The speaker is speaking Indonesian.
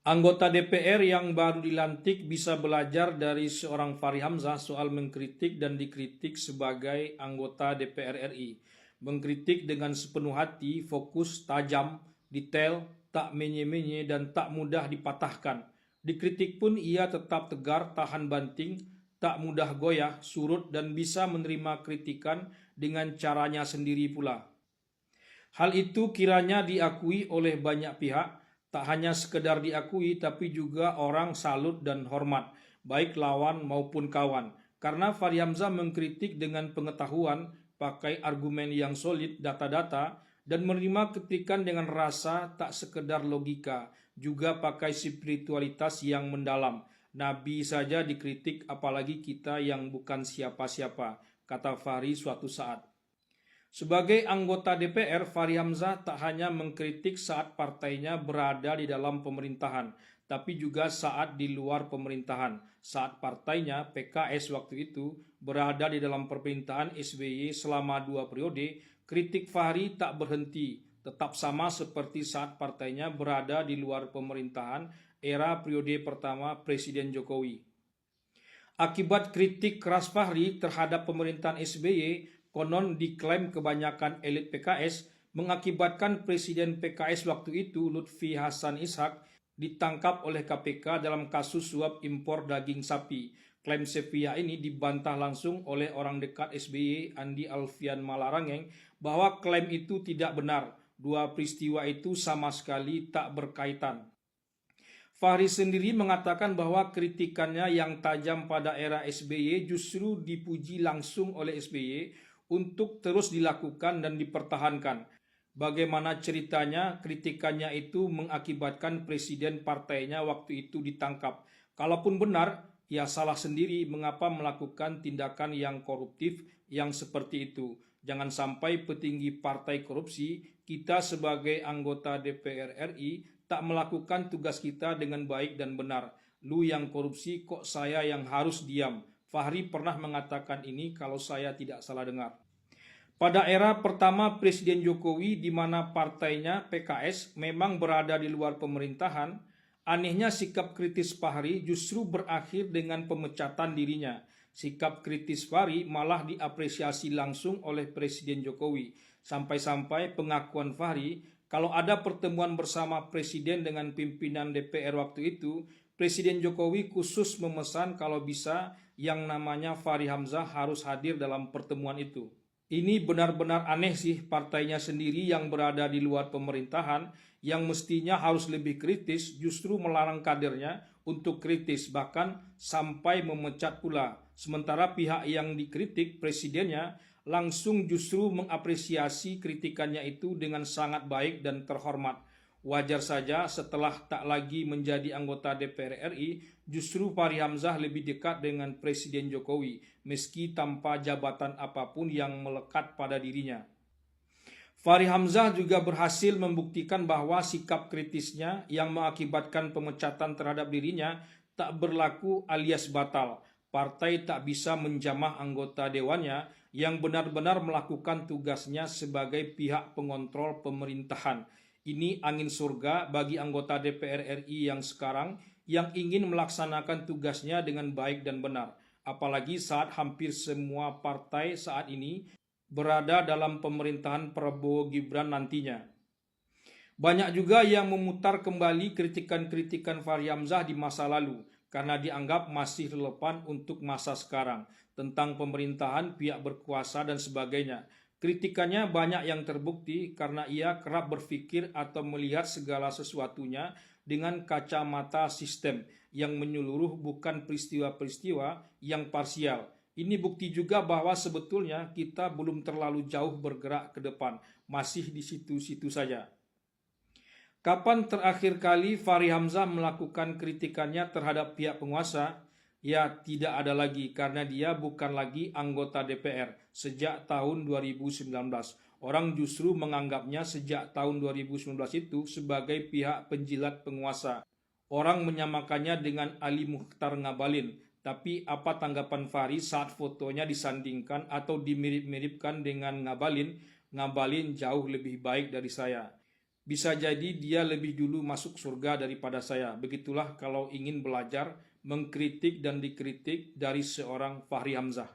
Anggota DPR yang baru dilantik bisa belajar dari seorang Fachri Hamzah soal mengkritik dan dikritik sebagai anggota DPR RI. Mengkritik dengan sepenuh hati, fokus, tajam, detail, tak menye-menye dan tak mudah dipatahkan. Dikritik pun ia tetap tegar, tahan banting, tak mudah goyah, surut dan bisa menerima kritikan dengan caranya sendiri pula. Hal itu kiranya diakui oleh banyak pihak, tak hanya sekedar diakui tapi juga orang salut dan hormat, baik lawan maupun kawan. Karena Fachri Hamzah mengkritik dengan pengetahuan, pakai argumen yang solid, data-data, dan menerima kritikan dengan rasa tak sekedar logika, juga pakai spiritualitas yang mendalam. Nabi saja dikritik apalagi kita yang bukan siapa-siapa, kata Fachri suatu saat. Sebagai anggota DPR, Fachri Hamzah tak hanya mengkritik saat partainya berada di dalam pemerintahan, tapi juga saat di luar pemerintahan. Saat partainya, PKS waktu itu, berada di dalam pemerintahan SBY selama 2 periode, kritik Fachri tak berhenti, tetap sama seperti saat partainya berada di luar pemerintahan era periode pertama Presiden Jokowi. Akibat kritik keras Fachri terhadap pemerintahan SBY, konon diklaim kebanyakan elit PKS, mengakibatkan Presiden PKS waktu itu Lutfi Hasan Ishak ditangkap oleh KPK dalam kasus suap impor daging sapi. Klaim sepihak ini dibantah langsung oleh orang dekat SBY Andi Alfian Malarangeng bahwa klaim itu tidak benar. Dua peristiwa itu sama sekali tak berkaitan. Fachri sendiri mengatakan bahwa kritikannya yang tajam pada era SBY justru dipuji langsung oleh SBY untuk terus dilakukan dan dipertahankan. Bagaimana ceritanya kritikannya itu mengakibatkan presiden partainya waktu itu ditangkap. Kalaupun benar, ya salah sendiri mengapa melakukan tindakan yang koruptif yang seperti itu. Jangan sampai petinggi partai korupsi, kita sebagai anggota DPR RI tak melakukan tugas kita dengan baik dan benar. Lu yang korupsi kok saya yang harus diam. Fachri pernah mengatakan ini kalau saya tidak salah dengar. Pada era pertama Presiden Jokowi di mana partainya PKS memang berada di luar pemerintahan, anehnya sikap kritis Fachri justru berakhir dengan pemecatan dirinya. Sikap kritis Fachri malah diapresiasi langsung oleh Presiden Jokowi. Sampai-sampai pengakuan Fachri, kalau ada pertemuan bersama Presiden dengan pimpinan DPR waktu itu, Presiden Jokowi khusus memesan kalau bisa yang namanya Fachri Hamzah harus hadir dalam pertemuan itu. Ini benar-benar aneh sih, partainya sendiri yang berada di luar pemerintahan yang mestinya harus lebih kritis justru melarang kadernya untuk kritis bahkan sampai memecat pula. Sementara pihak yang dikritik presidennya langsung justru mengapresiasi kritikannya itu dengan sangat baik dan terhormat. Wajar saja setelah tak lagi menjadi anggota DPR RI, justru Fachri Hamzah lebih dekat dengan Presiden Jokowi, meski tanpa jabatan apapun yang melekat pada dirinya. Fachri Hamzah juga berhasil membuktikan bahwa sikap kritisnya yang mengakibatkan pemecatan terhadap dirinya tak berlaku alias batal. Partai tak bisa menjamah anggota dewannya yang benar-benar melakukan tugasnya sebagai pihak pengontrol pemerintahan. Ini angin surga bagi anggota DPR RI yang sekarang yang ingin melaksanakan tugasnya dengan baik dan benar. Apalagi saat hampir semua partai saat ini berada dalam pemerintahan Prabowo Gibran nantinya. Banyak juga yang memutar kembali kritikan-kritikan Fachri Hamzah di masa lalu karena dianggap masih relevan untuk masa sekarang tentang pemerintahan, pihak berkuasa dan sebagainya. Kritikannya banyak yang terbukti karena ia kerap berpikir atau melihat segala sesuatunya dengan kacamata sistem yang menyeluruh bukan peristiwa-peristiwa yang parsial. Ini bukti juga bahwa sebetulnya kita belum terlalu jauh bergerak ke depan, masih di situ-situ saja. Kapan terakhir kali Fachri Hamzah melakukan kritikannya terhadap pihak penguasa? Ya tidak ada lagi karena dia bukan lagi anggota DPR sejak tahun 2019. Orang justru menganggapnya sejak tahun 2019 itu sebagai pihak penjilat penguasa. Orang menyamakannya dengan Ali Mukhtar Ngabalin. Tapi apa tanggapan Fachri saat fotonya disandingkan atau dimirip-miripkan dengan Ngabalin? Ngabalin jauh lebih baik dari saya. Bisa jadi dia lebih dulu masuk surga daripada saya. Begitulah kalau ingin belajar mengkritik dan dikritik dari seorang Fahri Hamzah.